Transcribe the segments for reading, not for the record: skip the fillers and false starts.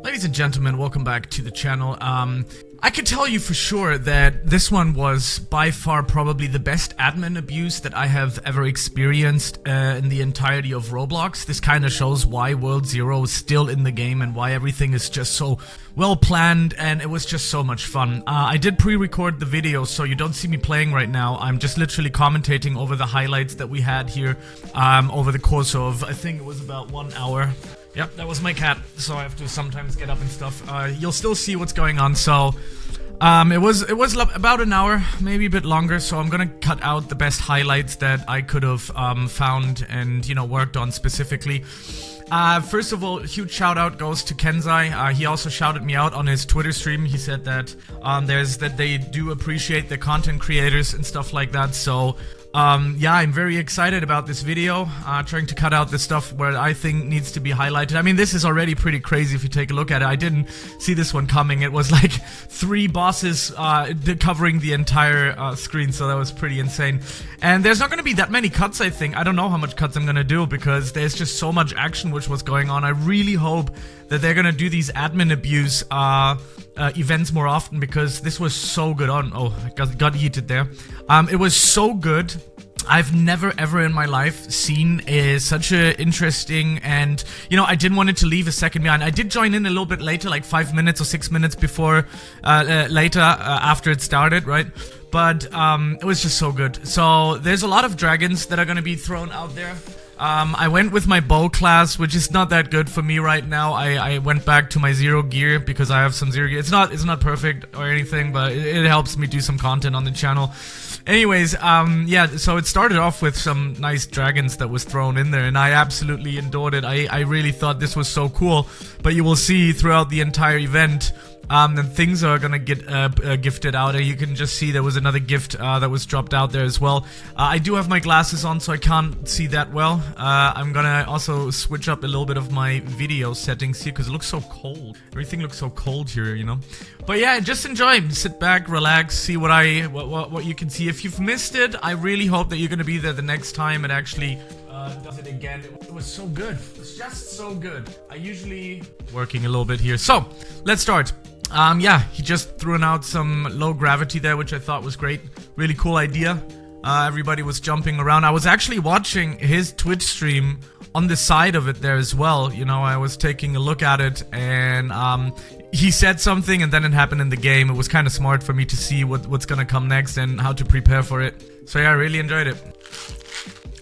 Ladies and gentlemen, welcome back to the channel. I can tell you for sure that this one was by far probably the best admin abuse that I have ever experienced in the entirety of Roblox. This kind of shows why World Zero is still in the game and why everything is just so well planned, and it was just so much fun. I did pre-record the video, so you don't see me playing right now. I'm just literally commentating over the highlights that we had here over the course of, I think it was about 1 hour. Yep, that was my cat, so I have to sometimes get up and stuff. You'll still see what's going on, so it was about an hour, maybe a bit longer, so I'm gonna cut out the best highlights that I could have found and, you know, worked on specifically. First of all, huge shout out goes to Kenzai. He also shouted me out on his Twitter stream. He said that that they do appreciate the content creators and stuff like that, so yeah, I'm very excited about this video, trying to cut out the stuff where I think needs to be highlighted. I mean, this is already pretty crazy if you take a look at it. I didn't see this one coming. It was like 3 bosses covering the entire screen, so that was pretty insane. And there's not going to be that many cuts, I think. I don't know how much cuts I'm going to do because there's just so much action which was going on. I really hope that they're going to do these admin abuse events more often, because this was so good on. Oh, I got yeeted there. It was so good. I've never ever in my life seen such a interesting, and you know, I didn't want it to leave a second behind. I did join in a little bit later, like 5 minutes or 6 minutes before after it started, right? But it was just so good. So there's a lot of dragons that are gonna be thrown out there. I went with my bow class, which is not that good for me right now. I went back to my zero gear because I have some zero gear. It's not perfect or anything, but it helps me do some content on the channel. Anyways, yeah, so it started off with some nice dragons that was thrown in there, and I absolutely adored it. I really thought this was so cool, but you will see throughout the entire event, then things are gonna get gifted out. You can just see there was another gift that was dropped out there as well. I do have my glasses on, so I can't see that well. I'm gonna also switch up a little bit of my video settings here because it looks so cold. Everything looks so cold here, you know. But yeah, just enjoy. Sit back, relax, see what you can see. If you've missed it, I really hope that you're gonna be there the next time it actually does it again. It was so good. It's just so good. I usually working a little bit here. So let's start. Yeah, he just threw out some low gravity there, which I thought was great. Really cool idea. Everybody was jumping around. I was actually watching his Twitch stream on the side of it there as well. You know, I was taking a look at it, and he said something, and then it happened in the game. It was kind of smart for me to see what's gonna come next and how to prepare for it. So yeah, I really enjoyed it.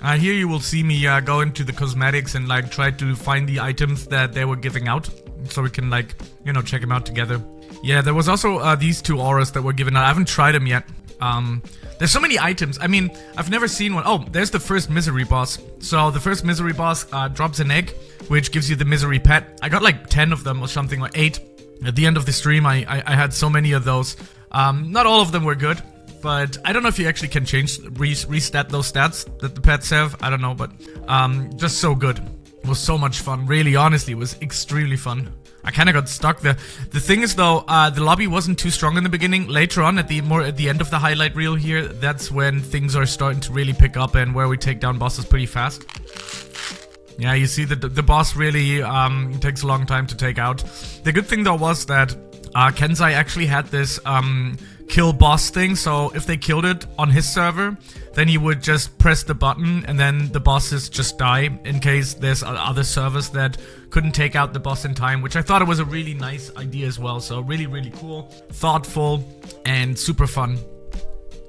Here you will see me go into the cosmetics and like try to find the items that they were giving out, so we can, like, you know, check them out together. Yeah, there was also these 2 auras that were given out. I haven't tried them yet. There's so many items. I mean, I've never seen one. Oh, there's the first misery boss. So the first misery boss drops an egg, which gives you the misery pet. I got like 10 of them or something, or 8. At the end of the stream, I had so many of those. Not all of them were good, but I don't know if you actually can restat those stats that the pets have. I don't know, but just so good. It was so much fun. Really, honestly, it was extremely fun. I kind of got stuck there. The thing is, though, the lobby wasn't too strong in the beginning. Later on, at the end of the highlight reel here, that's when things are starting to really pick up and where we take down bosses pretty fast. Yeah, you see that the boss really takes a long time to take out. The good thing, though, was that Kenzai actually had this kill boss thing, so if they killed it on his server, then he would just press the button and then the bosses just die in case there's other servers that couldn't take out the boss in time, which I thought it was a really nice idea as well. So really, really cool, thoughtful, and super fun.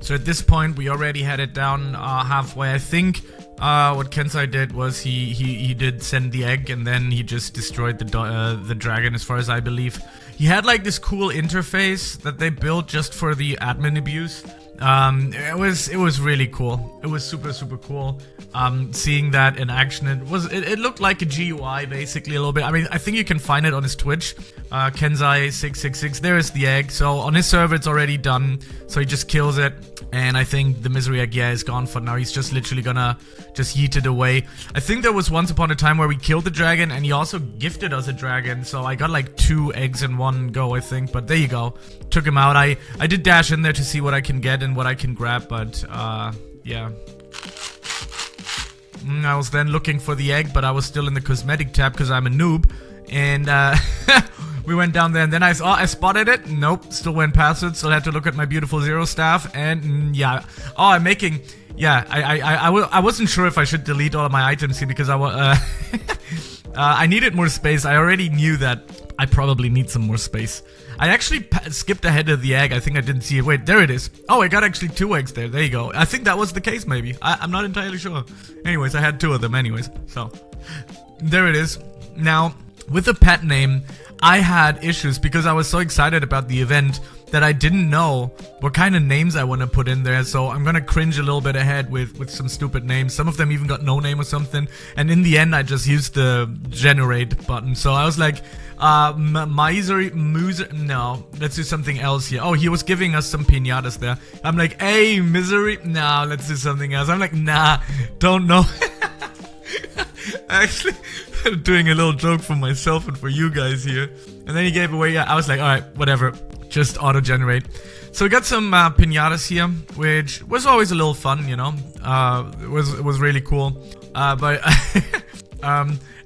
So at this point, we already had it down halfway. I think what Kenzai did was he did send the egg, and then he just destroyed the dragon, as far as I believe. He had like this cool interface that they built just for the admin abuse. It was really cool. It was super cool. Seeing that in action, it looked like a GUI basically a little bit. I mean, I think you can find it on his Twitch, Kenzai666. There is the egg. So on his server, it's already done. So he just kills it, and I think the misery egg, yeah, is gone for now. He's just literally gonna just yeet it away. I think there was once upon a time where we killed the dragon, and he also gifted us a dragon. So I got like 2 eggs in one go, I think. But there you go. Took him out. I did dash in there to see what I can get and what I can grab, but yeah. I was then looking for the egg, but I was still in the cosmetic tab because I'm a noob. And we went down there, and then I spotted it. Nope, still went past it. Still had to look at my beautiful Zero staff, and yeah. Oh, I'm making. Yeah, I wasn't sure if I should delete all of my items here because I needed more space. I already knew that I probably need some more space. I actually skipped ahead of the egg. I think I didn't see it. Wait, there it is. Oh, I got actually 2 eggs there. There you go. I think that was the case, maybe. I'm not entirely sure. Anyways, I had 2 of them anyways. So, there it is. Now, with the pet name, I had issues because I was so excited about the event that I didn't know what kind of names I want to put in there. So I'm gonna cringe a little bit ahead with some stupid names. Some of them even got no name or something. And in the end, I just used the generate button. So I was like, no, let's do something else here. Oh, he was giving us some piñatas there. I'm like, hey, misery. No, let's do something else. I'm like, nah, don't know. Actually, doing a little joke for myself and for you guys here. And then he gave away, I was like, alright, whatever. Just auto-generate. So we got some piñatas here, which was always a little fun, you know. It was really cool. But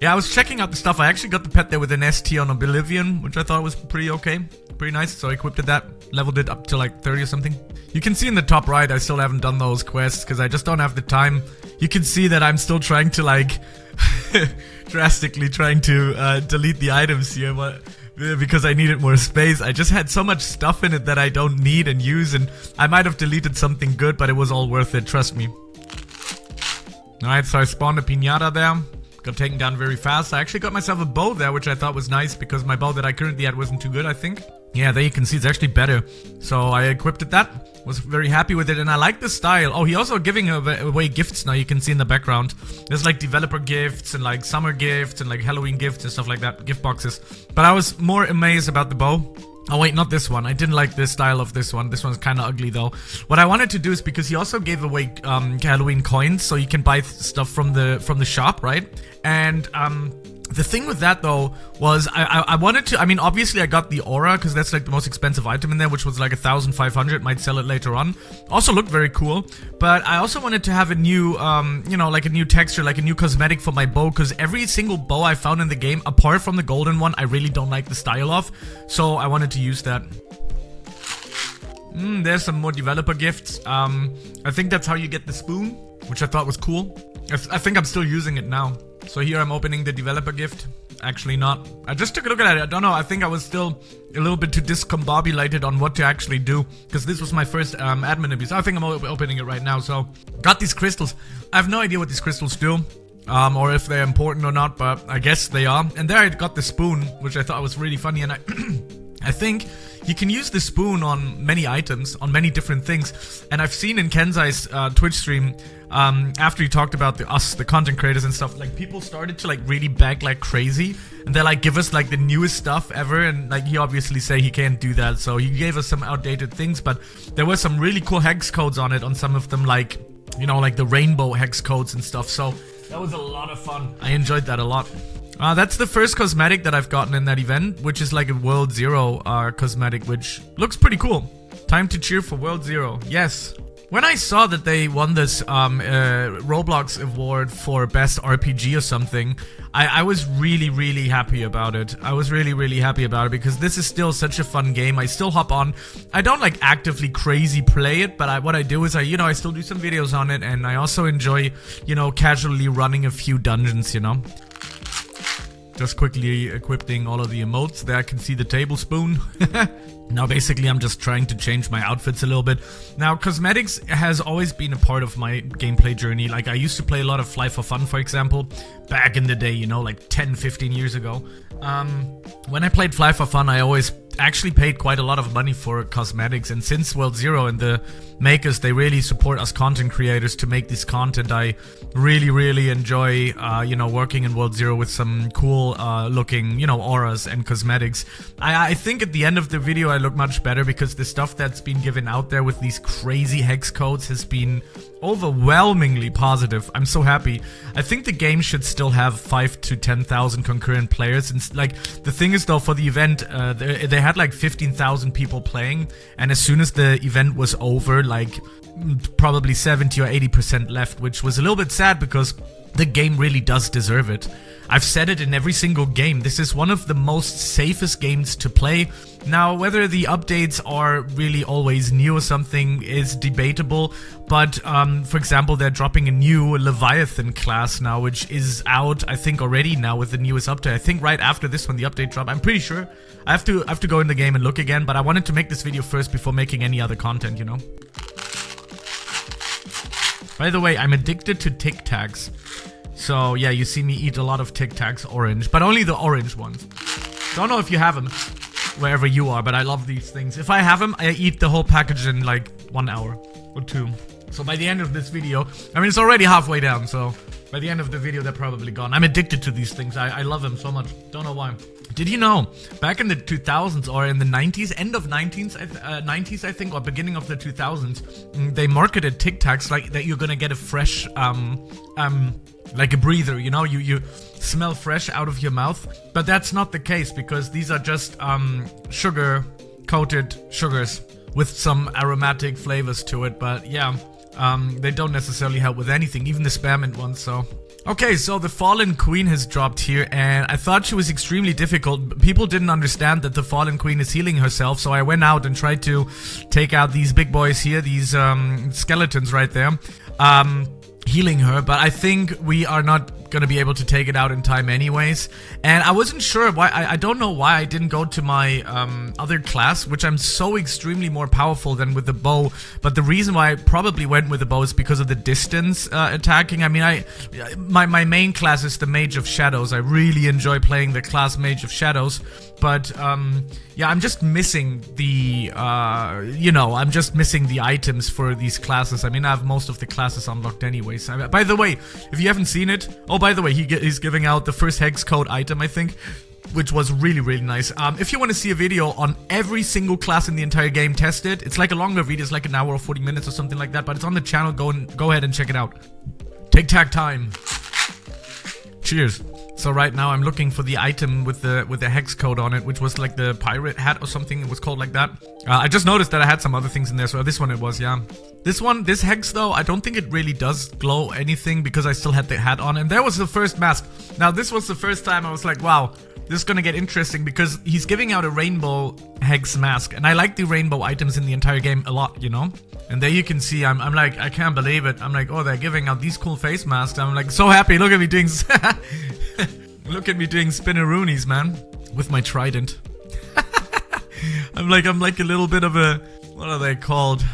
yeah, I was checking out the stuff. I actually got the pet there with an ST on Oblivion, which I thought was pretty okay. Pretty nice. So I equipped that, leveled it up to like 30 or something. You can see in the top right, I still haven't done those quests because I just don't have the time. You can see that I'm still trying to like drastically trying to delete the items here, but because I needed more space. I just had so much stuff in it that I don't need and use, and I might have deleted something good, but it was all worth it, trust me. Alright, so I spawned a piñata there. Got taken down very fast. I actually got myself a bow there, which I thought was nice because my bow that I currently had wasn't too good, I think. Yeah, there you can see it's actually better. So I equipped that. Was very happy with it, and I like the style. Oh, he also giving away gifts now, you can see in the background. There's like developer gifts and like summer gifts and like Halloween gifts and stuff like that, gift boxes. But I was more amazed about the bow. Oh wait, not this one. I didn't like the style of this one. This one's kind of ugly though. What I wanted to do is because he also gave away Halloween coins, so you can buy stuff from the shop, right? And the thing with that though was I wanted to, I mean obviously I got the aura because that's like the most expensive item in there, which was like 1,500, might sell it later on. Also looked very cool, but I also wanted to have a new, you know, like a new texture, like a new cosmetic for my bow, because every single bow I found in the game, apart from the golden one, I really don't like the style of, so I wanted to use that. There's some more developer gifts. I think that's how you get the spoon, which I thought was cool. I think I'm still using it now. So here I'm opening the developer gift. Actually not. I just took a look at it. I don't know. I think I was still a little bit too discombobulated on what to actually do, because this was my first admin abuse. I think I'm opening it right now. So got these crystals. I have no idea what these crystals do. Or if they're important or not, but I guess they are. And there I got the spoon, which I thought was really funny, and I think you can use the spoon on many items, on many different things. And I've seen in Kenzai's Twitch stream, after he talked about the content creators and stuff, like people started to like really beg like crazy, and they like give us like the newest stuff ever, and like he obviously say he can't do that, so he gave us some outdated things, but there were some really cool hex codes on it, on some of them, like, you know, like the rainbow hex codes and stuff, so that was a lot of fun. I enjoyed that a lot. That's the first cosmetic that I've gotten in that event, which is like a World Zero cosmetic, which looks pretty cool. Time to cheer for World Zero. Yes. When I saw that they won this Roblox award for best RPG or something, I was really, really happy about it. I was really, really happy about it because this is still such a fun game. I still hop on. I don't like actively crazy play it, but what I do is I still do some videos on it, and I also enjoy, casually running a few dungeons, Just quickly equipping all of the emotes. There I can see the tablespoon. Now basically I'm just trying to change my outfits a little bit. Now cosmetics has always been a part of my gameplay journey. Like I used to play a lot of Fly for Fun, for example, back in the day, like 10-15 years ago. When I played Fly for Fun, I always actually paid quite a lot of money for cosmetics, and since World Zero and the makers, they really support us content creators to make this content. I really, really enjoy, working in World Zero with some cool looking, auras and cosmetics. I think at the end of the video I look much better because the stuff that's been given out there with these crazy hex codes has been overwhelmingly positive. I'm so happy. I think the game should still have 5,000 to 10,000 concurrent players, and like the thing is though, for the event they had like 15,000 people playing, and as soon as the event was over, like probably 70 or 80% left, which was a little bit sad because the game really does deserve it. I've said it in every single game. This is one of the most safest games to play. Now, whether the updates are really always new or something is debatable, but for example, they're dropping a new Leviathan class now, which is out, I think, already now with the newest update. I think right after this one, the update drop. I'm pretty sure. I have to go in the game and look again, but I wanted to make this video first before making any other content, you know? By the way, I'm addicted to Tic Tacs. So yeah, you see me eat a lot of Tic Tacs orange, but only the orange ones. Don't know if you have them wherever you are, but I love these things. If I have them, I eat the whole package in like 1 hour or 2. So by the end of this video, I mean, it's already halfway down, so by the end of the video, they're probably gone. I'm addicted to these things. I love them so much. Don't know why. Did you know, back in the 2000s or in the 90s, end of 90s, I think, or beginning of the 2000s, they marketed Tic Tacs like that you're gonna get a fresh, like a breather, you know, you smell fresh out of your mouth. But that's not the case, because these are just sugar-coated sugars with some aromatic flavors to it. But yeah, they don't necessarily help with anything, even the spearmint ones, so... Okay, so the Fallen Queen has dropped here, and I thought she was extremely difficult. People didn't understand that the Fallen Queen is healing herself, so I went out and tried to take out these big boys here, these skeletons right there, healing her, but I think we are not gonna be able to take it out in time anyways. And I wasn't sure why, I don't know why I didn't go to my other class, which I'm so extremely more powerful than with the bow. But the reason why I probably went with the bow is because of the distance attacking. I mean, my main class is the Mage of Shadows. I really enjoy playing the class Mage of Shadows, but yeah, I'm just missing the you know, I'm just missing the items for these classes. I mean, I have most of the classes unlocked anyways. By the way, if you haven't seen it, oh, by the way, he's giving out the first hex code item, I think, which was really, really nice. If you want to see a video on every single class in the entire game tested, it's like a longer video, it's like an hour or 40 minutes or something like that, but it's on the channel. Go ahead and check it out. Tic Tac time. Cheers. So right now I'm looking for the item with the hex code on it, which was like the pirate hat or something. It was called like that. I just noticed that I had some other things in there, so this one it was, yeah. This hex though, I don't think it really does glow anything because I still had the hat on, and there was the first mask. Now this was the first time I was like, wow, this is gonna get interesting, because he's giving out a rainbow hex mask, and I like the rainbow items in the entire game a lot, you know? And there you can see, I'm like, I can't believe it. I'm like, oh, they're giving out these cool face masks. I'm like so happy. Look at me doing look at me doing spinneroonies, man, with my trident. I'm like a little bit of a, what are they called?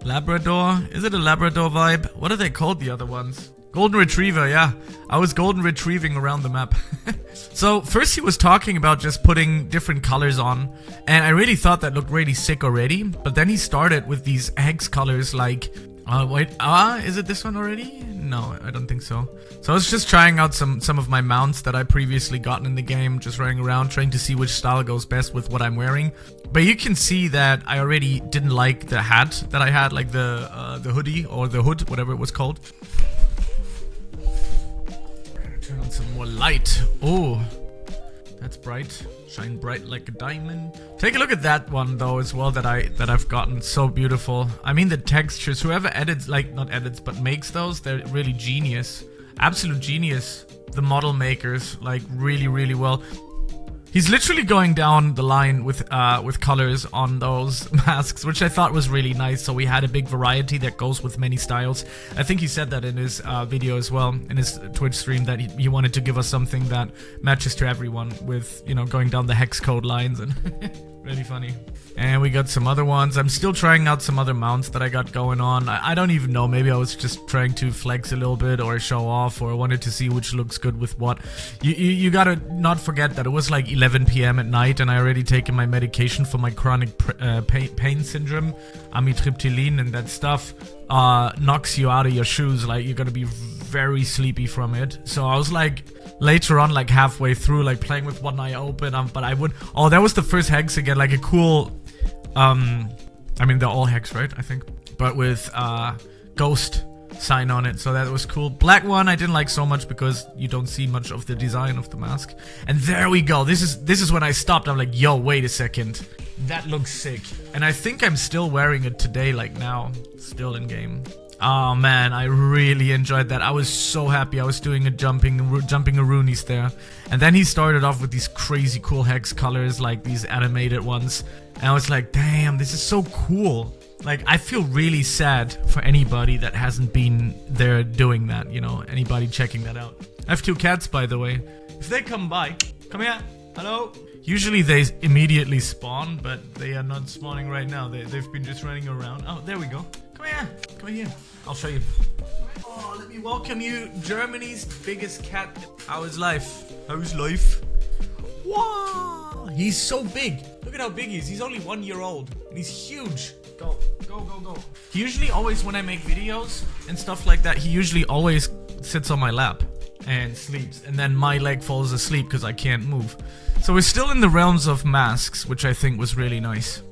Labrador? Is it a Labrador vibe? What are they called, the other ones? Golden Retriever, yeah. I was golden retrieving around the map. So first he was talking about just putting different colors on, and I really thought that looked really sick already, but then he started with these hex colors like, wait, is it this one already? No, I don't think so. So I was just trying out some of my mounts that I previously gotten in the game, just running around trying to see which style goes best with what I'm wearing. But you can see that I already didn't like the hat that I had, like the hoodie or the hood, whatever it was called. Turn on some more light. Oh, that's bright. Shine bright like a diamond. Take a look at that one though as well that I've gotten. So beautiful. I mean, the textures, whoever edits, like not edits but makes those, they're really genius. Absolute genius. The model makers, like really, really well. He's literally going down the line with colors on those masks, which I thought was really nice. So we had a big variety that goes with many styles. I think he said that in his video as well, in his Twitch stream, that he wanted to give us something that matches to everyone with, you know, going down the hex code lines, and really funny. And we got some other ones. I'm still trying out some other mounts that I got going on. I don't even know. Maybe I was just trying to flex a little bit or show off, or wanted to see which looks good with what. You gotta not forget that it was like 11 p.m. at night, and I already taken my medication for my chronic pain syndrome, amitriptyline, and that stuff knocks you out of your shoes. Like, you're gonna be very sleepy from it. So I was like, later on, like halfway through, like playing with one eye open, but I would... Oh, that was the first hex again, like a cool... I mean, they're all hex, right? I think. But with ghost sign on it, so that was cool. Black one I didn't like so much because you don't see much of the design of the mask. And there we go. This is when I stopped. I'm like, yo, wait a second. That looks sick. And I think I'm still wearing it today, like now, still in game. Oh man, I really enjoyed that. I was so happy. I was doing a jumping Aroonies there. And then he started off with these crazy cool hex colors, like these animated ones. And I was like, damn, this is so cool. Like, I feel really sad for anybody that hasn't been there doing that, you know, anybody checking that out. I have 2 cats, by the way. If they come by, come here, hello. Usually they immediately spawn, but they are not spawning right now. They've been just running around. Oh, there we go. Come here. I'll show you. Oh, let me welcome you, Germany's biggest cat. How is life? Wow, he's so big. Look at how big he is. He's only 1 year old. And he's huge. Go. He usually always, when I make videos and stuff like that, he usually always sits on my lap and sleeps. And then my leg falls asleep because I can't move. So we're still in the realms of masks, which I think was really nice.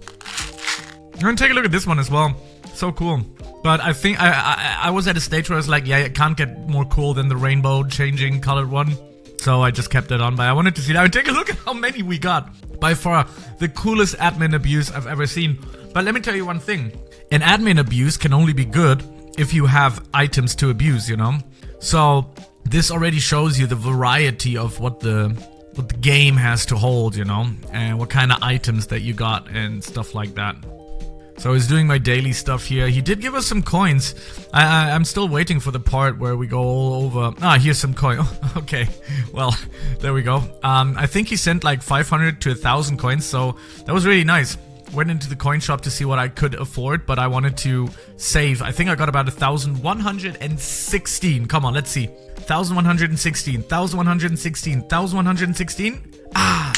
I'm gonna take a look at this one as well. So cool. But I think I was at a stage where I was like, yeah, it can't get more cool than the rainbow changing colored one. So I just kept it on, but I wanted to see that. Take a look at how many we got. By far, the coolest admin abuse I've ever seen. But let me tell you one thing. An admin abuse can only be good if you have items to abuse, you know? So this already shows you the variety of what the game has to hold, you know? And what kind of items that you got and stuff like that. So I was doing my daily stuff here. He did give us some coins. I'm still waiting for the part where we go all over. Ah, here's some coin. Okay, well, there we go. I think he sent like 500 to 1,000 coins, so that was really nice. Went into the coin shop to see what I could afford, but I wanted to save. I think I got about 1,116. Come on, let's see. 1,116, 1,116, 1,116. Ah!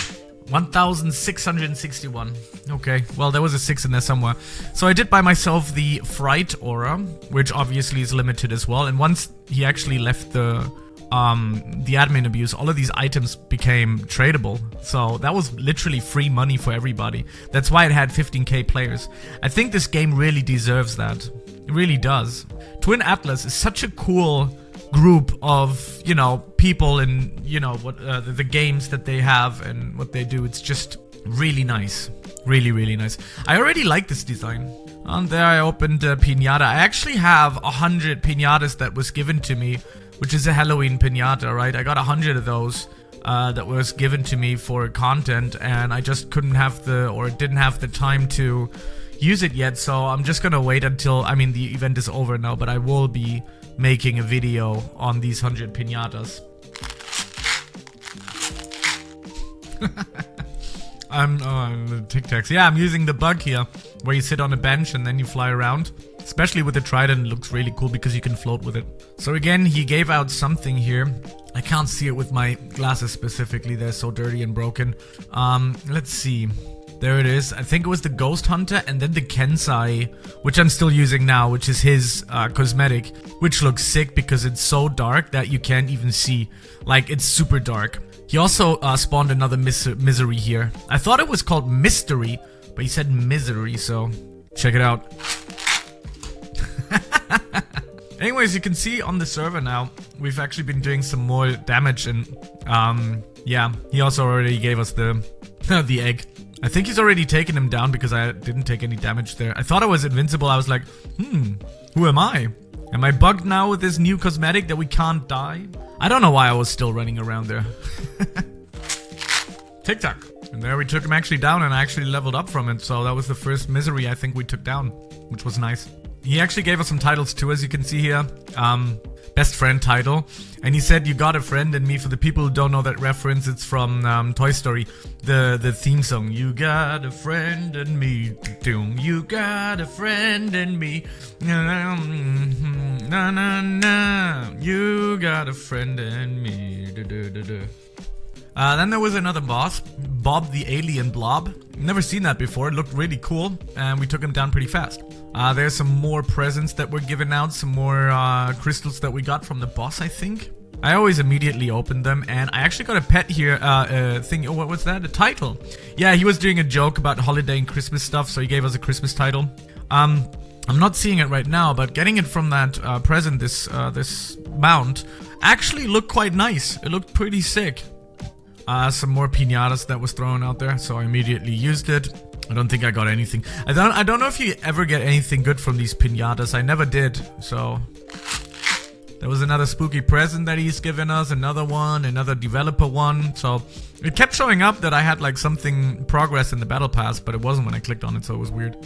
1,661. Okay, well, there was a 6 in there somewhere. So I did buy myself the Fright Aura, which obviously is limited as well. And once he actually left the admin abuse, all of these items became tradable. So that was literally free money for everybody. That's why it had 15k players. I think this game really deserves that. It really does. Twin Atlas is such a cool group of, you know, people and, you know, what the games that they have and what they do. It's just really nice. Really, really nice. I already like this design. And there I opened a piñata. I actually have 100 piñatas that was given to me, which is a Halloween piñata, right? I got 100 of those that was given to me for content, and I just didn't have the time to use it yet. So I'm just gonna wait until, I mean, the event is over now, but I will be making a video on these 100 piñatas. I'm Tic Tacs. Yeah, I'm using the bug here, where you sit on a bench and then you fly around. Especially with the trident, it looks really cool because you can float with it. So again, he gave out something here. I can't see it with my glasses specifically. They're so dirty and broken. Let's see. There it is. I think it was the Ghost Hunter and then the Kensai, which I'm still using now, which is his cosmetic, which looks sick because it's so dark that you can't even see. Like, it's super dark. He also spawned another misery here. I thought it was called Mystery, but he said Misery, so check it out. Anyways, you can see on the server now, we've actually been doing some more damage, and yeah, he also already gave us the the egg. I think he's already taken him down because I didn't take any damage there. I thought I was invincible. I was like, who am I? Am I bugged now with this new cosmetic that we can't die? I don't know why I was still running around there. Tic-tac. And there we took him actually down, and I actually leveled up from it. So that was the first misery I think we took down, which was nice. He actually gave us some titles too, as you can see here. Best friend title. And he said, you got a friend in me. For the people who don't know that reference, it's from Toy Story. The theme song. You got a friend in me. You got a friend in me. Na na na. You got a friend in me. Then there was another boss, Bob the Alien Blob. Never seen that before. It looked really cool, and we took him down pretty fast. There's some more presents that were given out, some more crystals that we got from the boss, I think. I always immediately opened them, and I actually got a pet here, thing. Oh, what was that? A title. Yeah, he was doing a joke about holiday and Christmas stuff, so he gave us a Christmas title. I'm not seeing it right now, but getting it from that present, this mount, actually looked quite nice. It looked pretty sick. Some more piñatas that was thrown out there, so I immediately used it. I don't think I got anything. I don't know if you ever get anything good from these piñatas. I never did, so... There was another spooky present that he's given us, another one, another developer one. So it kept showing up that I had like something progress in the battle pass, but it wasn't when I clicked on it, so it was weird.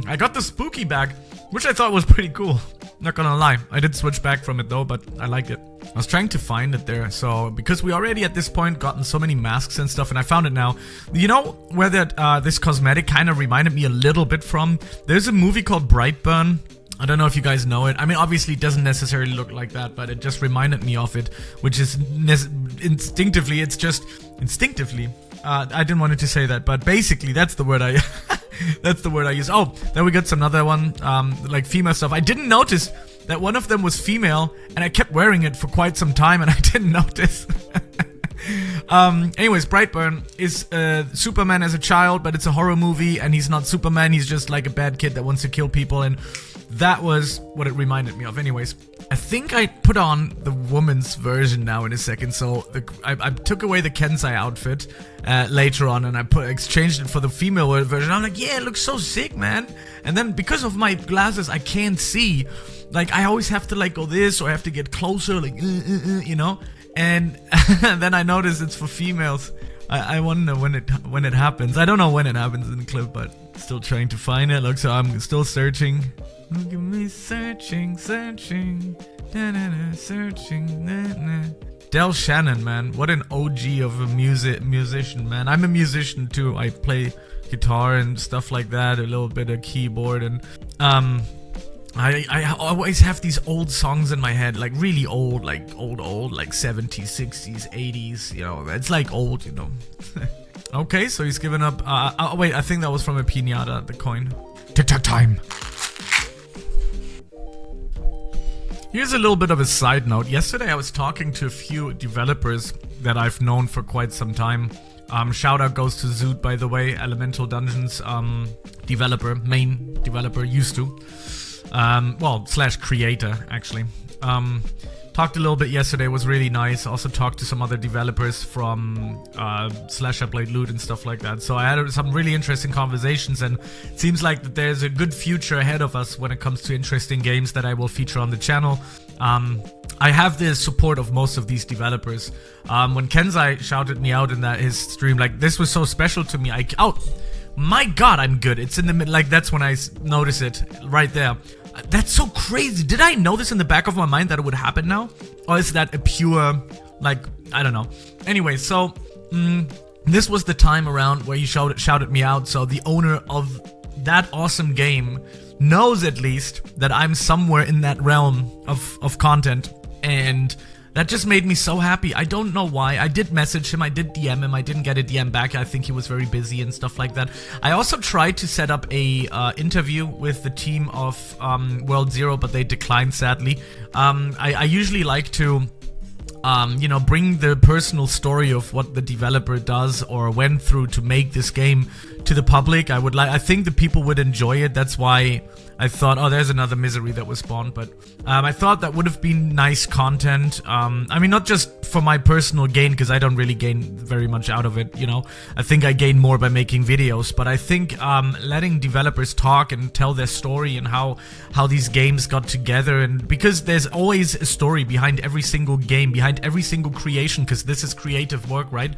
I got the spooky bag, which I thought was pretty cool. Not gonna lie. I did switch back from it though, but I liked it. I was trying to find it there, so because we already at this point gotten so many masks and stuff, and I found it now. You know where that this cosmetic kind of reminded me a little bit from? There's a movie called Brightburn. I don't know if you guys know it. I mean, obviously it doesn't necessarily look like that, but it just reminded me of it, which is instinctively, it's just instinctively. I didn't want to say that, but basically that's the word I that's the word I use. Oh, then we got some other one, like female stuff. I didn't notice that one of them was female, and I kept wearing it for quite some time, and I didn't notice. Anyways, Brightburn is Superman as a child, but it's a horror movie, and he's not Superman, he's just like a bad kid that wants to kill people, and that was what it reminded me of. Anyways, I think I put on the woman's version now in a second, so I took away the Kensai outfit later on, and I exchanged it for the female version. I'm like, yeah, it looks so sick, man. And then because of my glasses, I can't see. Like, I always have to like go this, or I have to get closer, like, you know? And then I noticed it's for females. I wonder when it happens. I don't know when it happens in the clip, but still trying to find it. Look, so I'm still searching. Look at me searching, searching. Del Shannon, man, what an OG of a musician, man. I'm a musician too. I play guitar and stuff like that, a little bit of keyboard, and I always have these old songs in my head, like really old, like old, like 70s, 60s, 80s, you know, it's like old, you know. Okay, so he's given up, oh wait, I think that was from a piñata, the coin. Time. Here's a little bit of a side note. Yesterday I was talking to a few developers that I've known for quite some time. Shout out goes to Zoot, by the way, Elemental Dungeons developer, main developer, used to. Well, / creator, actually. Talked a little bit yesterday, was really nice. Also talked to some other developers from / Upload Loot and stuff like that. So I had some really interesting conversations, and it seems like that there's a good future ahead of us when it comes to interesting games that I will feature on the channel. I have the support of most of these developers. When Kensai shouted me out in his stream, like, this was so special to me. Oh, my god, I'm good. It's in the middle, like, that's when I notice it, right there. That's so crazy. Did I know this in the back of my mind that it would happen now? Or is that a pure, like, I don't know. Anyway, so, this was the time around where he shouted me out, so the owner of that awesome game knows at least that I'm somewhere in that realm of content, and that just made me so happy. I don't know why. I did message him, I did DM him, I didn't get a DM back. I think he was very busy and stuff like that. I also tried to set up a interview with the team of World Zero, but they declined, sadly. I usually like to you know, bring the personal story of what the developer does or went through to make this game to the public. I think the people would enjoy it. That's why I thought, oh, there's another misery that was spawned. But I thought that would have been nice content. I mean, not just for my personal gain, because I don't really gain very much out of it, you know. I think I gain more by making videos. But I think letting developers talk and tell their story and how these games got together, and because there's always a story behind every single game, behind every single creation, because this is creative work, right?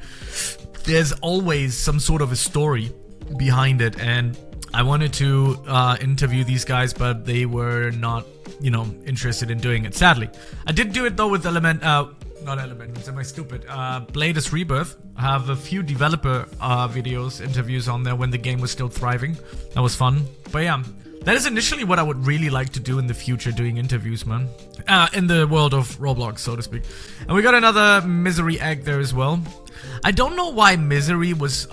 There's always some sort of a story behind it, and I wanted to interview these guys, but they were not, you know, interested in doing it, sadly. I did do it though with not Elements, am I stupid? Bladus Rebirth. I have a few developer videos, interviews on there when the game was still thriving. That was fun. But yeah, that is initially what I would really like to do in the future, doing interviews, man. In the world of Roblox, so to speak. And we got another Misery egg there as well. I don't know why Misery was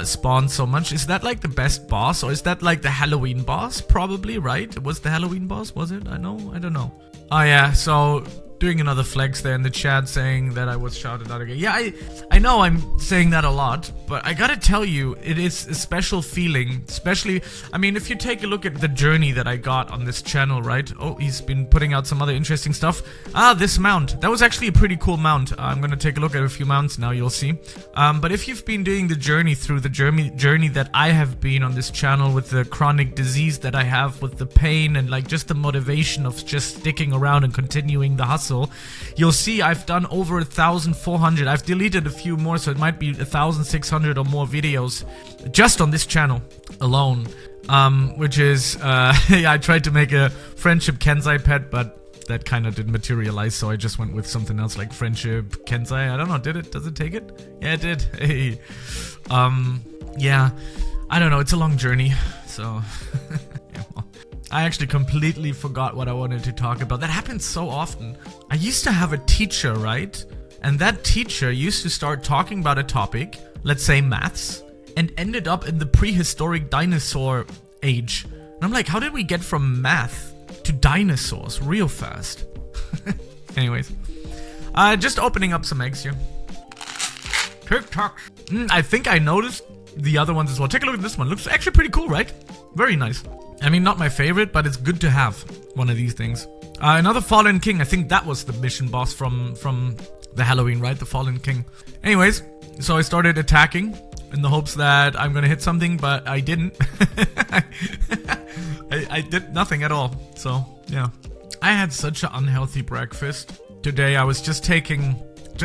spawned so much. Is that like the best boss, or is that like the Halloween boss? Probably, right? It was the Halloween boss, was it? I don't know. Oh yeah, so doing another flex there in the chat saying that I was shouted out again. Yeah, I know I'm saying that a lot, but I gotta tell you, it is a special feeling, especially, I mean, if you take a look at the journey that I got on this channel, right? Oh, he's been putting out some other interesting stuff. Ah, this mount. That was actually a pretty cool mount. I'm gonna take a look at a few mounts now, you'll see. But if you've been doing the journey through the journey that I have been on this channel with the chronic disease that I have, with the pain and like just the motivation of just sticking around and continuing the hustle, you'll see I've done over 1,400. I've deleted a few more, so it might be 1,600 or more videos just on this channel alone. Which is, yeah, I tried to make a friendship Kensai pet, but that kind of didn't materialize, so I just went with something else like friendship Kensai. I don't know, did it? Does it take it? Yeah, it did. Hey. Yeah, I don't know, it's a long journey, so... yeah, well. I actually completely forgot what I wanted to talk about. That happens so often. I used to have a teacher, right? And that teacher used to start talking about a topic, let's say maths, and ended up in the prehistoric dinosaur age. And I'm like, how did we get from math to dinosaurs real fast? Anyways, just opening up some eggs here. TikTok. I think I noticed the other ones as well. Take a look at this one. Looks actually pretty cool, right? Very nice. I mean, not my favorite, but it's good to have one of these things. Another Fallen King. I think that was the mission boss from the Halloween, right? The Fallen King. Anyways, so I started attacking in the hopes that I'm gonna hit something, but I didn't. I did nothing at all. So, yeah. I had such an unhealthy breakfast. Today I was just taking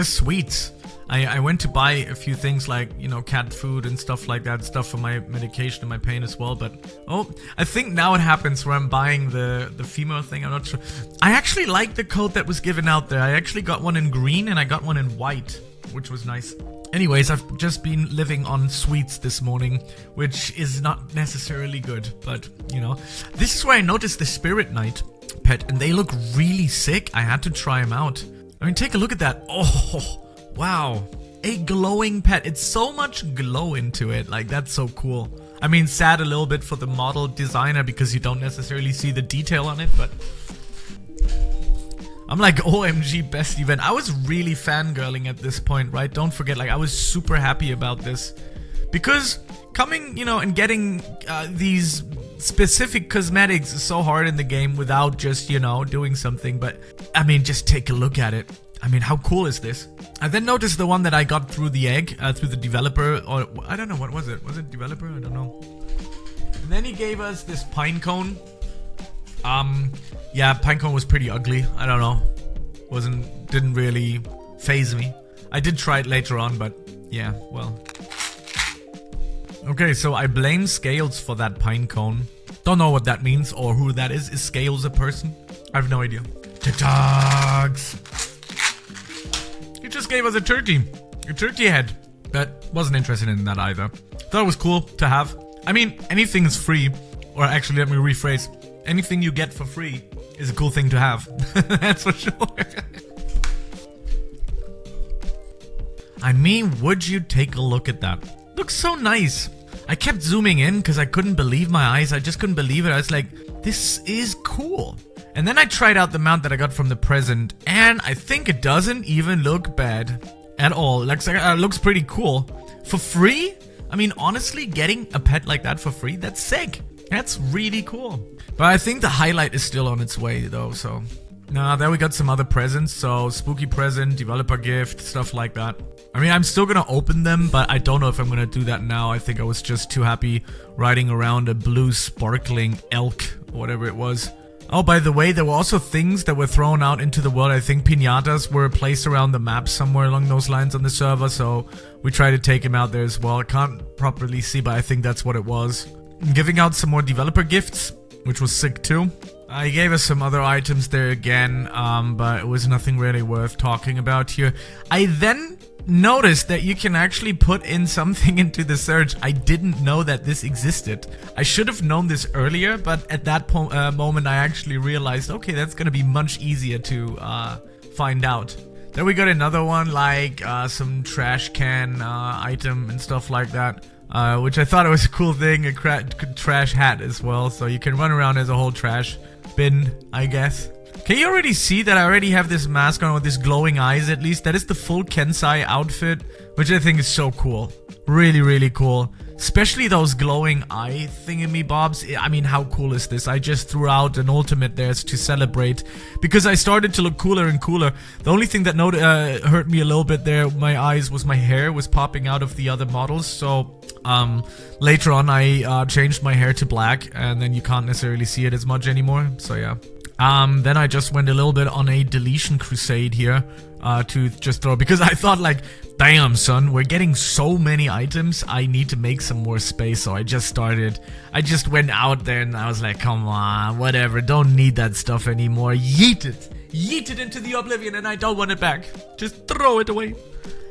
sweets. I went to buy a few things like, you know, cat food and stuff like that, stuff for my medication and my pain as well, but, oh, I think now it happens where I'm buying the female thing, I'm not sure. I actually like the coat that was given out there. I actually got one in green and I got one in white, which was nice. Anyways, I've just been living on sweets this morning, which is not necessarily good, but, you know. This is where I noticed the Spirit Knight pet, and they look really sick. I had to try them out. I mean, take a look at that. Oh, wow. A glowing pet. It's so much glow into it. Like, that's so cool. I mean, sad a little bit for the model designer because you don't necessarily see the detail on it, but... I'm like, OMG, best event. I was really fangirling at this point, right? Don't forget, like, I was super happy about this. Because coming, you know, and getting these specific cosmetics is so hard in the game without just, you know, doing something. But, I mean, just take a look at it. I mean, how cool is this? I then noticed the one that I got through the egg, through the developer, or I don't know, what was it? Was it developer? I don't know. And then he gave us this pine cone. Yeah, pinecone was pretty ugly. I don't know. Didn't really faze me. I did try it later on, but yeah, well. Okay, so I blame Scales for that pinecone. Don't know what that means or who that is. Is Scales a person? I have no idea. TikToks! He just gave us a turkey head. But wasn't interested in that either. Thought it was cool to have. I mean, anything is free. Or actually, let me rephrase. Anything you get for free is a cool thing to have. That's for sure. I mean, would you take a look at that? Looks so nice. I kept zooming in because I couldn't believe my eyes. I just couldn't believe it. I was like, this is cool. And then I tried out the mount that I got from the present, and I think it doesn't even look bad at all. Looks pretty cool. For free? I mean, honestly, getting a pet like that for free, that's sick. That's really cool. But I think the highlight is still on its way though, so... Nah, there we got some other presents, so spooky present, developer gift, stuff like that. I mean, I'm still gonna open them, but I don't know if I'm gonna do that now. I think I was just too happy riding around a blue sparkling elk, or whatever it was. Oh, by the way, there were also things that were thrown out into the world. I think piñatas were placed around the map somewhere along those lines on the server, so we tried to take them out there as well. I can't properly see, but I think that's what it was. Giving out some more developer gifts, which was sick too. He gave us some other items there again, but it was nothing really worth talking about here. I then noticed that you can actually put in something into the search. I didn't know that this existed. I should have known this earlier, but at that moment I actually realized, okay, that's gonna be much easier to find out. Then we got another one, like some trash can item and stuff like that. Which I thought it was a cool thing, a trash hat as well, so you can run around as a whole trash bin, I guess. Can you already see that I already have this mask on with these glowing eyes at least? That is the full Kensai outfit, which I think is so cool. Really, really cool. Especially those glowing eye thingamybobs. I mean, how cool is this? I just threw out an ultimate there to celebrate because I started to look cooler and cooler. The only thing that hurt me a little bit there, my eyes, was my hair was popping out of the other models. So later on I changed my hair to black, and then you can't necessarily see it as much anymore. So yeah. Then I just went a little bit on a deletion crusade here to just throw, because I thought like, damn son, we're getting so many items, I need to make some more space. So I just went out there and I was like, come on, whatever, don't need that stuff anymore, yeet it into the oblivion, and I don't want it back, just throw it away.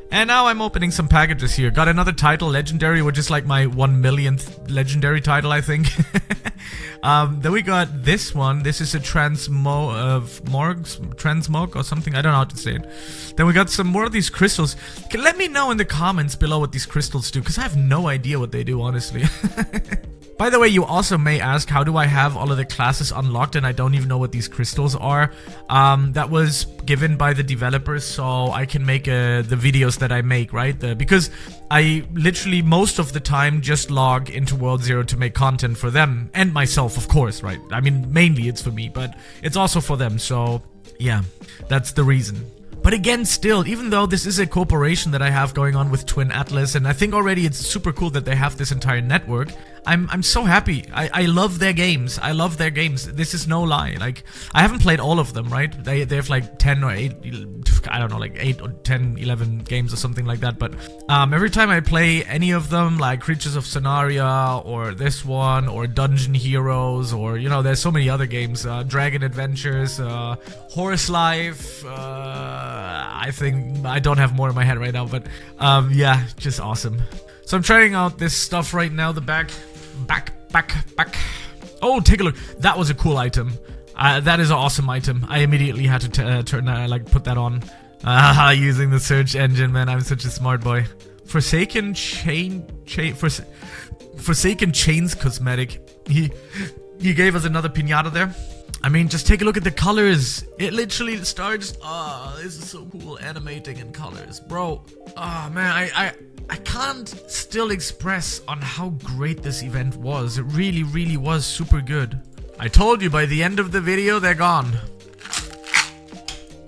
And now I'm opening some packages here. Got another title, legendary, which is like my 1 millionth legendary title, I think. Then we got this one. This is a transmog or something. I don't know how to say it. Then we got some more of these crystals. Let me know in the comments below what these crystals do, because I have no idea what they do, honestly. By the way, you also may ask, how do I have all of the classes unlocked and I don't even know what these crystals are? That was given by the developers, so I can make the videos that I make, right? Because I literally most of the time just log into World Zero to make content for them and myself, of course, right? I mean, mainly it's for me, but it's also for them, so yeah, that's the reason. But again, still, even though this is a corporation that I have going on with Twin Atlas, and I think already it's super cool that they have this entire network, I'm so happy. I love their games. I love their games. This is no lie. Like, I haven't played all of them, right? They have like 10 or 8, I don't know, like 8 or 10, 11 games or something like that. But every time I play any of them, like Creatures of Sonaria, or this one, or Dungeon Heroes, or, you know, there's so many other games, Dragon Adventures, Horse Life, I think I don't have more in my head right now, but yeah, just awesome. So I'm trying out this stuff right now, the back. Oh, take a look. That was a cool item. That is an awesome item. I immediately had to put that on. Using the search engine, man. I'm such a smart boy. Forsaken Chains cosmetic. He gave us another pinata there. I mean, just take a look at the colors. It literally starts. This is so cool, animating in colors, bro. Oh man, I can't still express on how great this event was. It really, really was super good. I told you, by the end of the video, they're gone.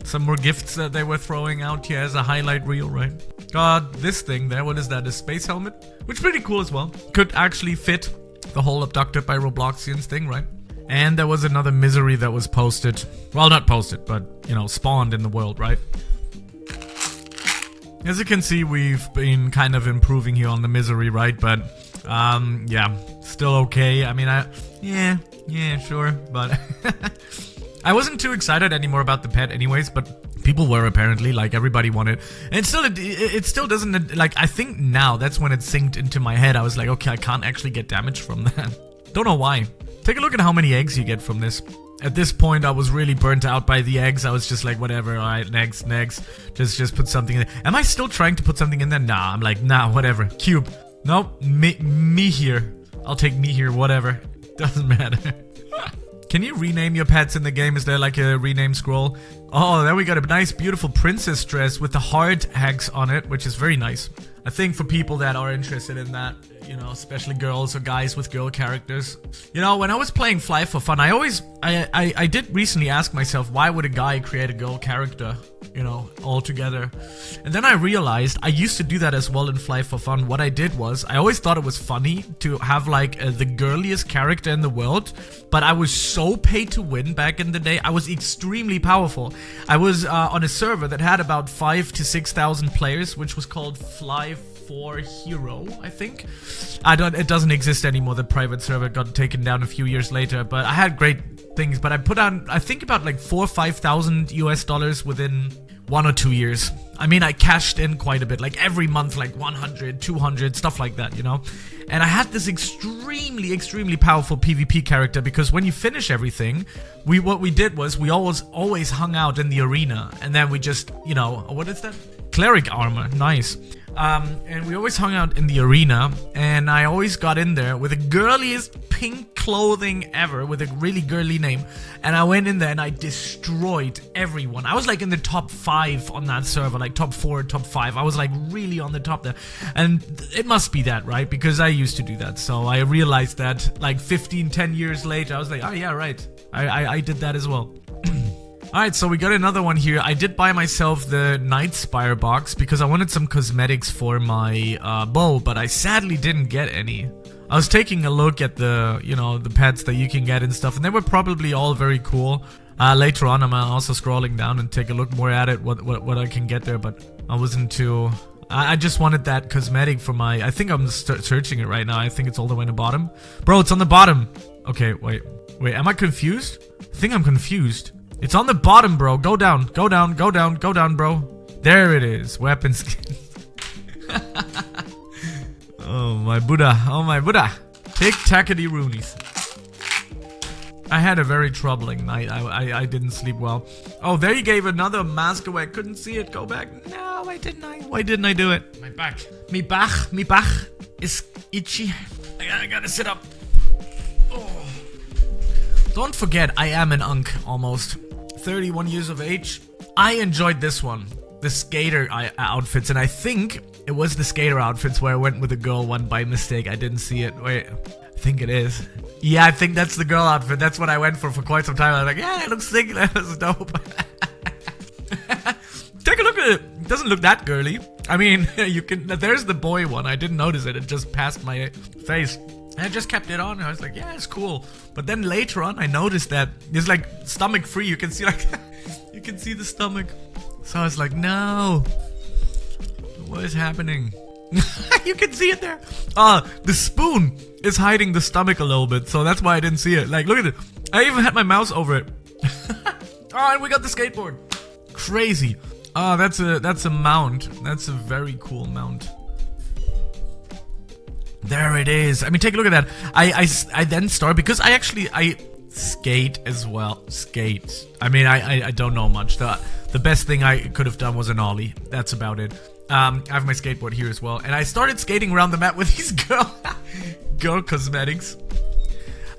Some more gifts that they were throwing out here as a highlight reel, right? Got this thing there. What is that? A space helmet? Which is pretty cool as well. Could actually fit the whole Abducted by Robloxians thing, right? And there was another misery that was posted. Well, not posted, but, you know, spawned in the world, right? As you can see, we've been kind of improving here on the misery, right? But, yeah, still okay. I mean, yeah, sure, but I wasn't too excited anymore about the pet anyways, but people were apparently, like, everybody wanted. And still, it still doesn't, like, I think now that's when it synced into my head. I was like, okay, I can't actually get damage from that. Don't know why. Take a look at how many eggs you get from this. At this point, I was really burnt out by the eggs. I was just like, whatever, alright, next. Just put something in there. Am I still trying to put something in there? Nah, I'm like, nah, whatever. Cube. Nope, me here. I'll take me here, whatever. Doesn't matter. Can you rename your pets in the game? Is there like a rename scroll? Oh, there we got a nice, beautiful princess dress with the heart hex on it, which is very nice. I think for people that are interested in that, you know, especially girls or guys with girl characters. You know, when I was playing Fly for Fun, I did recently ask myself, why would a guy create a girl character, you know, all together? And then I realized I used to do that as well in Fly for Fun. What I did was, I always thought it was funny to have like the girliest character in the world, but I was so paid to win back in the day. I was extremely powerful. I was on a server that had about 5,000 to 6,000 players, which was called Fly for Hero, I think. It doesn't exist anymore. The private server got taken down a few years later, but I had great things. But I put on, I think, about like $4,000 or $5,000 US within 1 or 2 years. I mean, I cashed in quite a bit, like every month, like 100, 200, stuff like that, you know? And I had this extremely powerful PvP character, because when you finish everything, what we did was we always hung out in the arena, and then we just, you know, what is that? cleric armor. Nice. And we always hung out in the arena, and I always got in there with the girliest pink clothing ever, with a really girly name, and I went in there and I destroyed everyone. I was like in the top 5 on that server, like top 4, top 5. I was like really on the top there, and it must be that, right? Because I used to do that, so I realized that like 10 years later, I was like, oh yeah, right, I did that as well. Alright, so we got another one here. I did buy myself the Night Spire box because I wanted some cosmetics for my bow, but I sadly didn't get any. I was taking a look at the, you know, the pets that you can get and stuff, and they were probably all very cool. Later on, I'm also scrolling down and take a look more at it, what I can get there, but I wasn't too... I just wanted that cosmetic for my... I think I'm searching it right now. I think it's all the way in the bottom. Bro, it's on the bottom. Okay, wait, am I confused? I think I'm confused. It's on the bottom, bro. Go down, go down, go down, go down, bro. There it is. Weapon skin. Oh, my Buddha. Oh, my Buddha. Tic-tackety roonies. I had a very troubling night. I didn't sleep well. Oh, there you gave another mask away. I couldn't see it. Go back. No, why didn't I? Why didn't I do it? My back. Me back is itchy. I gotta sit up. Oh. Don't forget, I am an unk, almost. 31 years of age. I enjoyed this one. The skater outfits, and I think it was the skater outfits where I went with a girl one by mistake. I didn't see it. Wait, I think it is. Yeah, I think that's the girl outfit. That's what I went for quite some time. I was like, yeah, that looks sick. That was dope. Take a look at it. It doesn't look that girly. I mean, you can. There's the boy one. I didn't notice it. It just passed my face. And I just kept it on, and I was like, yeah, it's cool. But then later on, I noticed that it's like stomach free. You can see like, you can see the stomach. So I was like, no, what is happening? You can see it there. The spoon is hiding the stomach a little bit, so that's why I didn't see it. Like, look at it. I even had my mouse over it. Oh, and we got the skateboard. Crazy. Oh, that's a mount. That's a very cool mount. There it is. I mean, take a look at that. I then start, because I skate as well. Skate. I mean, I don't know much. The best thing I could have done was an ollie. That's about it. I have my skateboard here as well. And I started skating around the map with these girl cosmetics.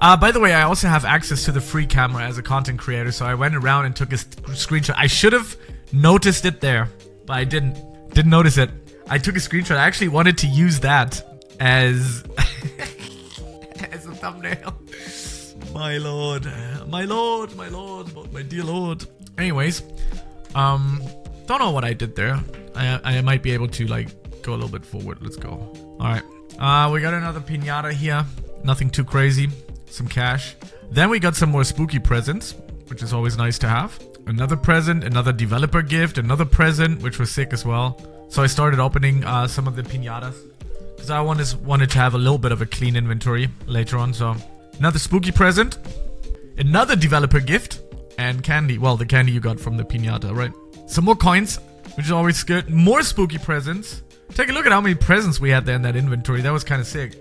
By the way, I also have access to the free camera as a content creator, so I went around and took a screenshot. I should have noticed it there, but I didn't notice it. I took a screenshot. I actually wanted to use that as as a thumbnail. My lord, my lord, my lord, my dear lord. Anyways, don't know what I did there. I might be able to like go a little bit forward. Let's go. All right. We got another piñata here. Nothing too crazy. Some cash. Then we got some more spooky presents, which is always nice to have. Another present, another developer gift, another present, which was sick as well. So I started opening some of the piñatas, because I wanted to have a little bit of a clean inventory later on. So another spooky present, another developer gift, and candy. Well, the candy you got from the piñata, right? Some more coins, which is always good. More spooky presents. Take a look at how many presents we had there in that inventory. That was kind of sick.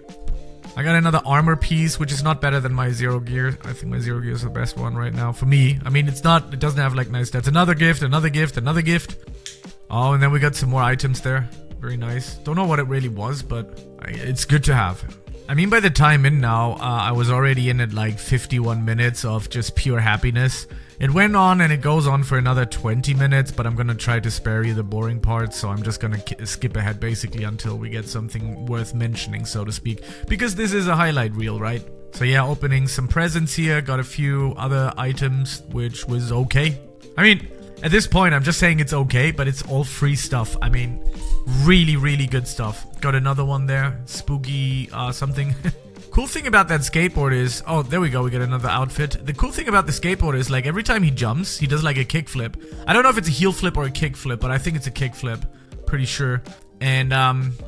I got another armor piece, which is not better than my Zero Gear. I think my Zero Gear is the best one right now for me. I mean, it doesn't have like nice stats. Another gift, another gift, another gift. Oh, and then we got some more items there. Very nice. Don't know what it really was, but it's good to have. I mean, by the time in now, I was already in at like 51 minutes of just pure happiness. It went on and it goes on for another 20 minutes, but I'm gonna try to spare you the boring parts, so I'm just gonna skip ahead basically until we get something worth mentioning, so to speak. Because this is a highlight reel, right? So yeah, opening some presents here, got a few other items, which was okay. I mean, at this point, I'm just saying it's okay, but it's all free stuff. I mean, really, really good stuff. Got another one there. Spooky something. Cool thing about that skateboard is... Oh, there we go. We got another outfit. The cool thing about the skateboard is, like, every time he jumps, he does, like, a kickflip. I don't know if it's a heel flip or a kickflip, but I think it's a kickflip. Pretty sure. And,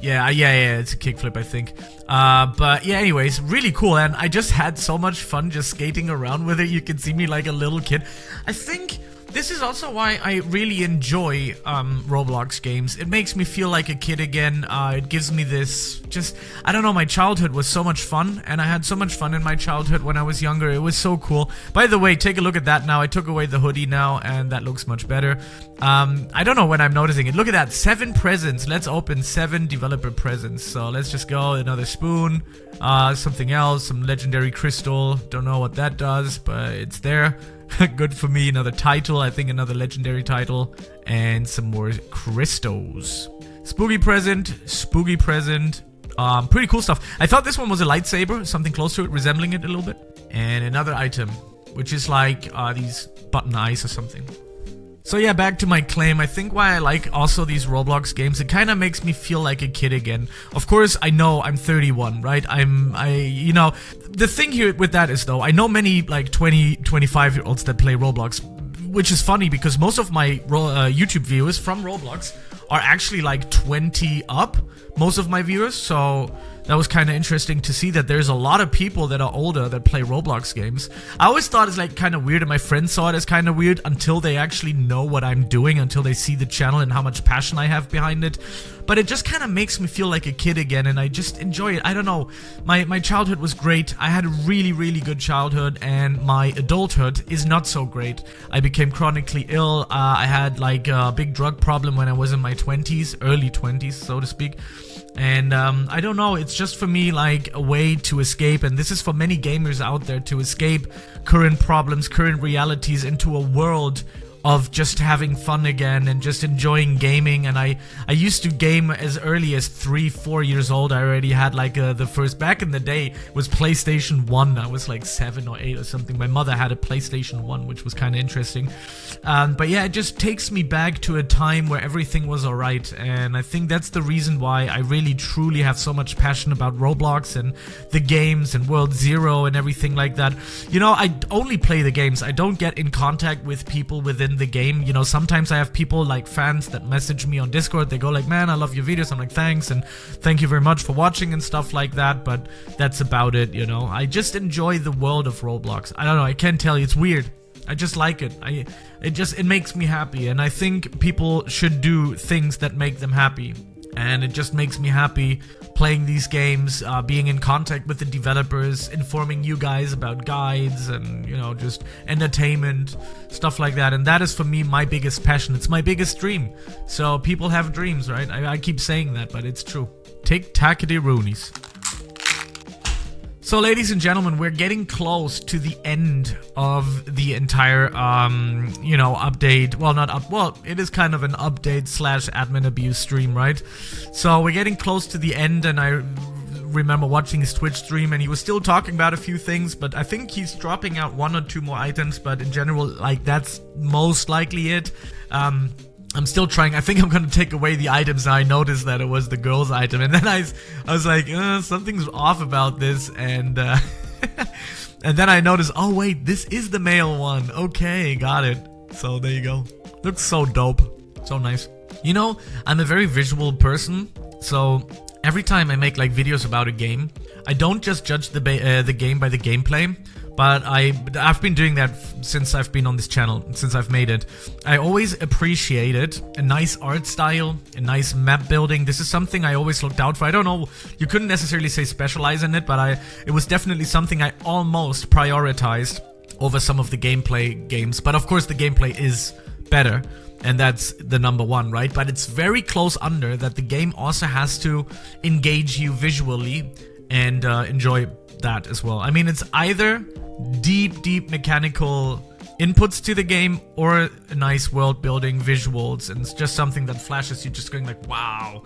yeah, it's a kickflip, I think. But, yeah, anyways, really cool. And I just had so much fun just skating around with it. You can see me like a little kid. I think... This is also why I really enjoy Roblox games. It makes me feel like a kid again. It gives me this I don't know, my childhood was so much fun, and I had so much fun in my childhood when I was younger. It was so cool. By the way, take a look at that now. I took away the hoodie now, and that looks much better. I don't know when I'm noticing it. Look at that, 7 presents. Let's open 7 developer presents. So let's just go, another spoon, something else, some legendary crystal. Don't know what that does, but it's there. Good for me. Another title, I think another legendary title, and some more crystals. Spooky present, pretty cool stuff. I thought this one was a lightsaber, something close to it, resembling it a little bit. And another item, which is like these button eyes or something. So yeah, back to my claim. I think why I like also these Roblox games, it kind of makes me feel like a kid again. Of course, I know I'm 31, right? You know, the thing here with that is though, I know many like 20, 25-year-olds that play Roblox, which is funny because most of my YouTube viewers from Roblox are actually like 20 up, most of my viewers, so that was kind of interesting to see that there's a lot of people that are older that play Roblox games. I always thought it's like kind of weird, and my friends saw it as kind of weird until they actually know what I'm doing, until they see the channel and how much passion I have behind it. But it just kind of makes me feel like a kid again, and I just enjoy it. I don't know, my childhood was great. I had a really, really good childhood, and my adulthood is not so great. I became chronically ill. I had like a big drug problem when I was in my 20s, early 20s, so to speak. And I don't know, it's just for me like a way to escape, and this is for many gamers out there, to escape current problems, current realities, into a world of just having fun again and just enjoying gaming. And I used to game as early as 3-4 years old. I already had like the first, back in the day, was PlayStation 1. I was like 7 or 8 or something. My mother had a PlayStation 1, which was kind of interesting. But yeah, it just takes me back to a time where everything was alright, and I think that's the reason why I really truly have so much passion about Roblox and the games and World Zero and everything like that. You know, I only play the games. I don't get in contact with people within the game. You know, sometimes I have people like fans that message me on Discord. They go like, man, I love your videos. I'm like, thanks, and thank you very much for watching and stuff like that, but that's about it, you know. I just enjoy the world of Roblox. I don't know, I can't tell you, it's weird. I just like it. It makes me happy, and I think people should do things that make them happy. And it just makes me happy playing these games, being in contact with the developers, informing you guys about guides and, you know, just entertainment, stuff like that. And that is for me my biggest passion. It's my biggest dream. So people have dreams, right? I keep saying that, but it's true. Take tackety roonies. So ladies and gentlemen, we're getting close to the end of the entire, you know, update. Well, it is kind of an update slash admin abuse stream, right? So we're getting close to the end, and I remember watching his Twitch stream, and he was still talking about a few things, but I think he's dropping out 1 or 2 more items, but in general, like, that's most likely it. I'm still trying. I think I'm gonna take away the items now. I noticed that it was the girl's item, and then I was like, something's off about this, and and then I noticed, oh wait, this is the male one. Okay, got it. So there you go. Looks so dope, so nice. You know, I'm a very visual person, so every time I make like videos about a game, I don't just judge the game by the gameplay. But I've been doing that since I've been on this channel, since I've made it. I always appreciated a nice art style, a nice map building. This is something I always looked out for. I don't know, you couldn't necessarily say specialize in it, but it was definitely something I almost prioritized over some of the gameplay games. But of course the gameplay is better, and that's the #1, right? But it's very close under that the game also has to engage you visually and enjoy that as well. I mean, it's either deep mechanical inputs to the game or a nice world building, visuals, and it's just something that flashes you, just going like, wow,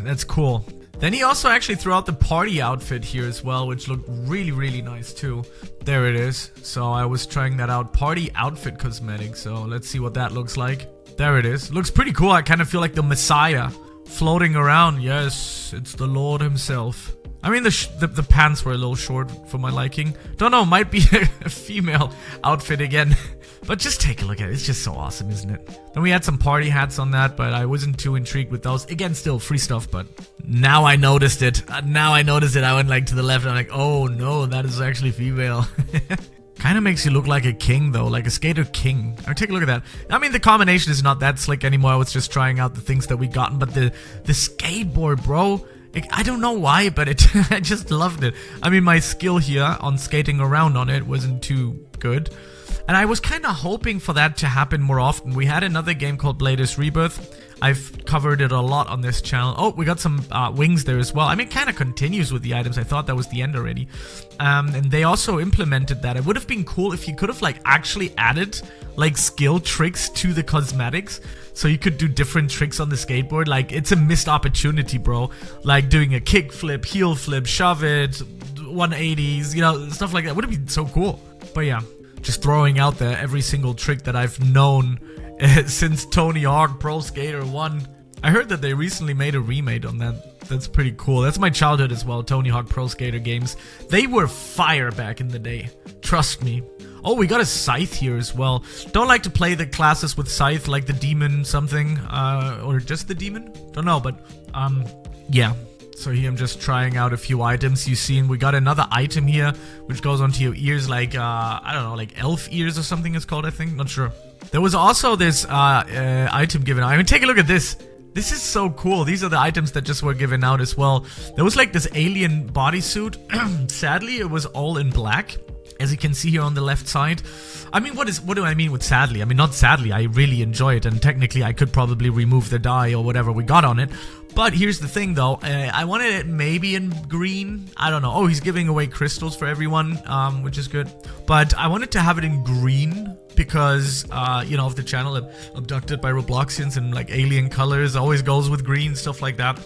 that's cool. Then he also actually threw out the party outfit here as well, which looked really nice too. There it is. So I was trying that out, party outfit cosmetic. So let's see what that looks like. There it is. Looks pretty cool. I kind of feel like the Messiah floating around. Yes, it's the Lord himself. I mean, the pants were a little short for my liking. Don't know, might be a female outfit again. But just take a look at it. It's just so awesome, isn't it? Then we had some party hats on that, but I wasn't too intrigued with those. Again, still free stuff, but now I noticed it. I went like to the left, and I'm like, oh no, that is actually female. Kind of makes you look like a king though, like a skater king. Or take a look at that. I mean, the combination is not that slick anymore. I was just trying out the things that we gotten, but the skateboard, bro. I don't know why, but I just loved it. I mean, my skill here on skating around on it wasn't too good. And I was kind of hoping for that to happen more often. We had another game called Bladers Rebirth. I've covered it a lot on this channel. Oh, we got some wings there as well. I mean, it kind of continues with the items. I thought that was the end already. And they also implemented that. It would have been cool if you could have like actually added like skill tricks to the cosmetics. So you could do different tricks on the skateboard. Like, it's a missed opportunity, bro. Like doing a kick flip, heel flip, shove it, 180s, you know, stuff like that. Would have been so cool. But yeah, just throwing out there every single trick that I've known since Tony Hawk Pro Skater 1. I heard that they recently made a remake on that. That's pretty cool. That's my childhood as well, Tony Hawk Pro Skater games. They were fire back in the day. Trust me. Oh, we got a Scythe here as well. Don't like to play the classes with Scythe, like the Demon something, or just the Demon? Don't know, but, yeah. So here I'm just trying out a few items. You've seen we got another item here, which goes onto your ears, like, I don't know, like elf ears or something it's called, I think. Not sure. There was also this, item given out. I mean, take a look at this. This is so cool. These are the items that just were given out as well. There was like this alien bodysuit. Sadly, it was all in black, as you can see here on the left side. I mean, what do I mean with sadly? I mean, not sadly. I really enjoy it, and technically I could probably remove the dye or whatever we got on it. But here's the thing, though. I wanted it maybe in green. I don't know. Oh, he's giving away crystals for everyone, which is good. But I wanted to have it in green because, you know, of the channel, Abducted by Robloxians, and like alien colors always goes with green, stuff like that.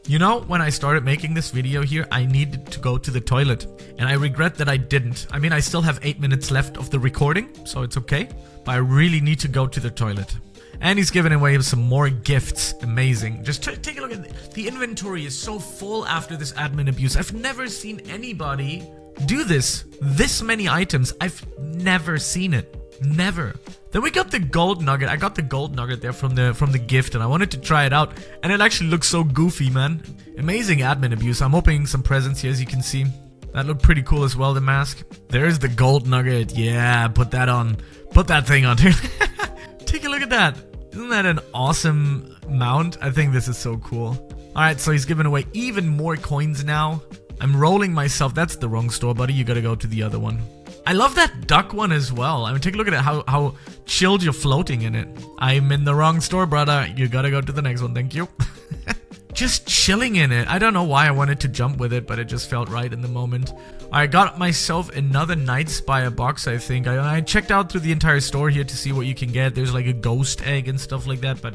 You know, when I started making this video here, I needed to go to the toilet. And I regret that I didn't. I mean, I still have 8 minutes left of the recording, so it's okay. But I really need to go to the toilet. And he's giving away some more gifts. Amazing. Just take a look at the inventory is so full after this admin abuse. I've never seen anybody do this. This many items. I've never seen it. Never. Then we got the gold nugget. I got the gold nugget there from the gift, and I wanted to try it out. And it actually looks so goofy, man. Amazing admin abuse. I'm opening some presents here, as you can see. That looked pretty cool as well, the mask. There's the gold nugget. Yeah, put that on. Put that thing on. Take a look at that. Isn't that an awesome mount? I think this is so cool. Alright, so he's giving away even more coins now. I'm rolling myself. That's the wrong store, buddy. You gotta go to the other one. I love that duck one as well. I mean, take a look at it, how chilled you're floating in it. I'm in the wrong store, brother. You gotta go to the next one. Thank you. Just chilling in it. I don't know why I wanted to jump with it, but it just felt right in the moment. I got myself another Night Spire box, I think. I checked out through the entire store here to see what you can get. There's like a ghost egg and stuff like that, but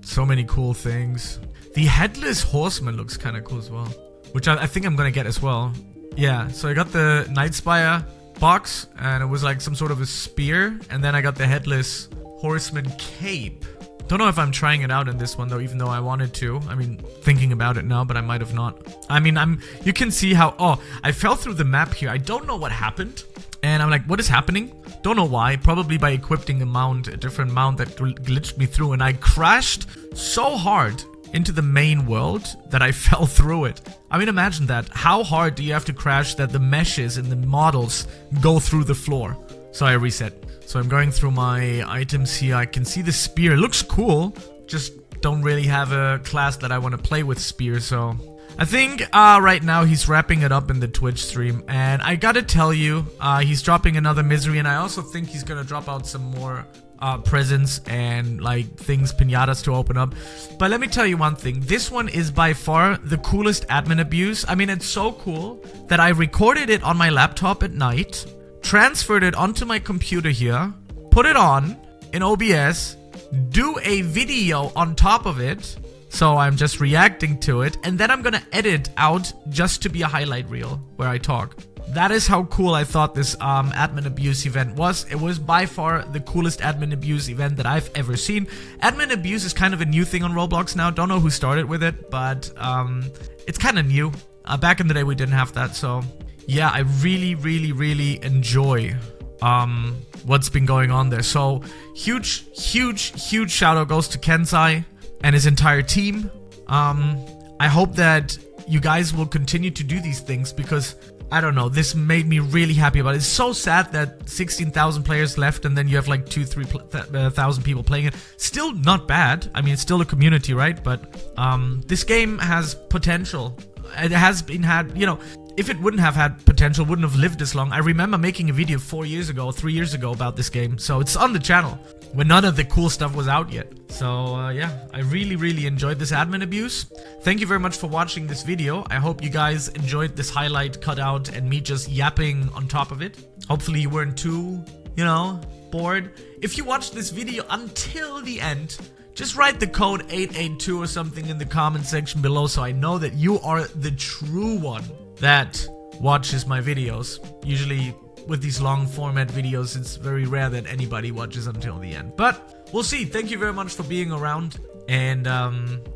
so many cool things. The Headless Horseman looks kind of cool as well, which I think I'm gonna get as well. Yeah, so I got the Night Spire box, and it was like some sort of a spear, and then I got the Headless Horseman cape. Don't know if I'm trying it out in this one though, even though I wanted to. I mean, thinking about it now, but I might have not. I mean, you can see how, oh, I fell through the map here. I don't know what happened. And I'm like, what is happening? Don't know why. Probably by equipping a different mount that glitched me through. And I crashed so hard into the main world that I fell through it. I mean, imagine that. How hard do you have to crash that the meshes and the models go through the floor? So I reset. So I'm going through my items here. I can see the spear. It looks cool. Just don't really have a class that I want to play with spear, so I think right now he's wrapping it up in the Twitch stream. And I gotta tell you, he's dropping another misery, and I also think he's gonna drop out some more presents and like things, pinatas to open up. But let me tell you one thing. This one is by far the coolest admin abuse. I mean, it's so cool that I recorded it on my laptop at night, transferred it onto my computer here, put it on in OBS, do a video on top of it, so I'm just reacting to it, and then I'm gonna edit out just to be a highlight reel where I talk. That is how cool I thought this admin abuse event was. It was by far the coolest admin abuse event that I've ever seen. Admin abuse is kind of a new thing on Roblox now. Don't know who started with it, but it's kind of new. Back in the day we didn't have that, so yeah, I really enjoy what's been going on there. So huge shout out goes to Kensai and his entire team. I hope that you guys will continue to do these things, because I don't know, this made me really happy about it. It's so sad that 16,000 players left and then you have like 2,000-3,000 people playing it. Still not bad. I mean, it's still a community, right? But this game has potential. It has been had, you know, if it wouldn't have had potential, wouldn't have lived this long. I remember making a video 4 years ago, 3 years ago about this game. So it's on the channel when none of the cool stuff was out yet. So yeah, I really enjoyed this admin abuse. Thank you very much for watching this video. I hope you guys enjoyed this highlight cutout and me just yapping on top of it. Hopefully you weren't too, you know, bored. If you watched this video until the end, just write the code 882 or something in the comment section below so I know that you are the true one that watches my videos. Usually with these long format videos, it's very rare that anybody watches until the end. But we'll see. Thank you very much for being around. And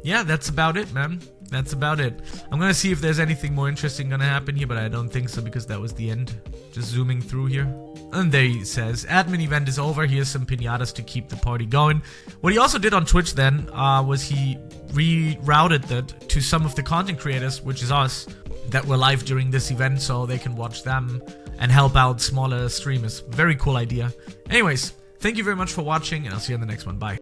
yeah, that's about it, man. That's about it. I'm gonna see if there's anything more interesting gonna happen here, but I don't think so because that was the end. Just zooming through here. And there he says, admin event is over. Here's some pinatas to keep the party going. What he also did on Twitch then was he rerouted that to some of the content creators, which is us, that were live during this event, so they can watch them and help out smaller streamers. Very cool idea. Anyways, thank you very much for watching, and I'll see you in the next one. Bye.